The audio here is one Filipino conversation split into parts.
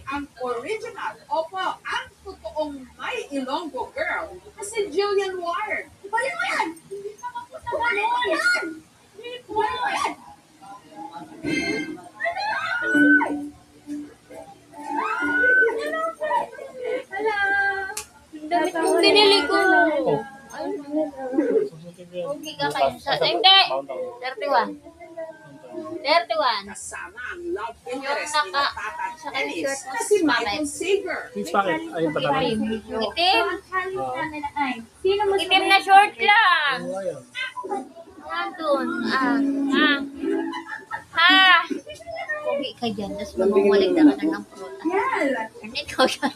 ang original. Opo, ang totoong may Ilonggo girl na si Jillian Ward. Ibalin mo yan! Hindi ka mapunta ba yan? Ibalin mo yan! Hello! Damit kong binili ko. Oh. Okay ka kayo sa... Hindi! 31. 31. Kasama ang love Yung interest ni naka... Tata at Sa Dennis shirt mo na si Michael bakit? Sager. Which packet? Ayun pa talaga. Yung itim. Sino mas Itim na short lang. Oo, ayun. Nandun. Ha! Pogi ka dyan. Tapos mamumulig na ka ng prutas. Yan! Ano ikaw yan?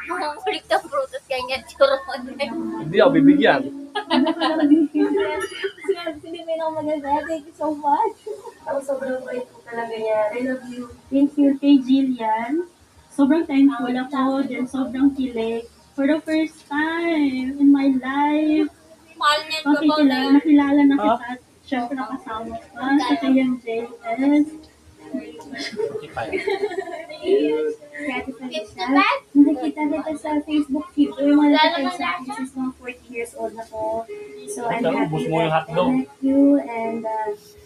Mamumulig na prutas. Ganyan churon. Hindi ako bibigyan. Hindi mo lang maganda. Thank you so much. Ang sobrang bait po talaga niya. I love you. Thank you kay Jillian. Sobrang thankful ako. Then sobrang kilig. For the first time in my life, Mahal niyan ka ba? nakilala na kita. At syempre nakasama ka sa kayang JS. It's the best. Nakikita kita sa Facebook feed ko. Yung mga nakikita sa akin since mga 40 years old na po. So I'm Ikaw, happy ubos mo yung that hotdog. I met you and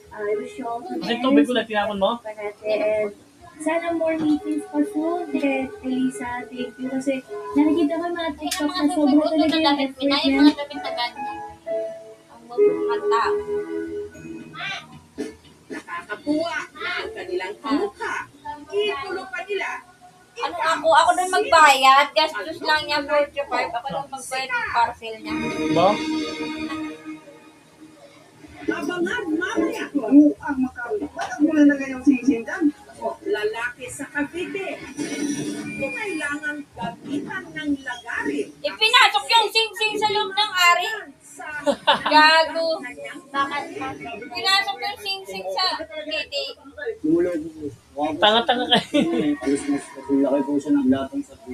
I wish you all the Kasi best. tubig ko na tinapon mo. And sana more meetings pa soon. Kaya Elisa, thank you. Kasi nakikita ko yung mga Yung TikTok mga na sobrang susuot talaga na yung damit effort mo na. Yung niya. mga damit na ganyan. Ang magkakanta. Nakakatuwa na ang kanilang kamukha. Itulo pa nila. Ano ako? Ako doon magbayad. Gastos lang niya 45. Ako doon magbayad ng parcel niya. Ba? Abangan mamaya. Ang makawin. Bakit mo na ngayong sisindan? O, lalaki sa Cavite. Kailangan gamitan ng lagarin. Ipinasok yung sing-sing sa loob ng ari. Sa Gago. kanyang Bakit? Pinasok yung sing-sing sa titi. Lumulo po. Tanga-tanga kayo. Alis mas laki po siya naglatong sa po.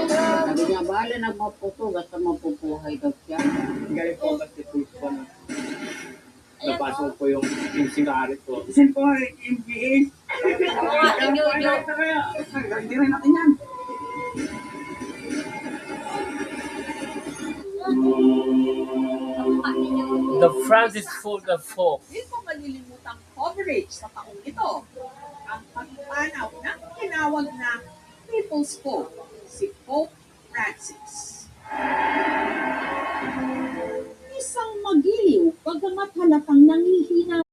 Sabi niya, bahala na maputo, basta mapupuhay daw siya. Galing po kasi po po na. Napasok po yung singkarit ko. Kasi po, MBA. Hindi rin natin yan. The France is full of folk. Hindi ko malilimutang coverage sa taong ito. Ang pagpanaw ng tinawag na People's Pope, si Pope Francis. Isang magiliw, bagamat halatang nangihina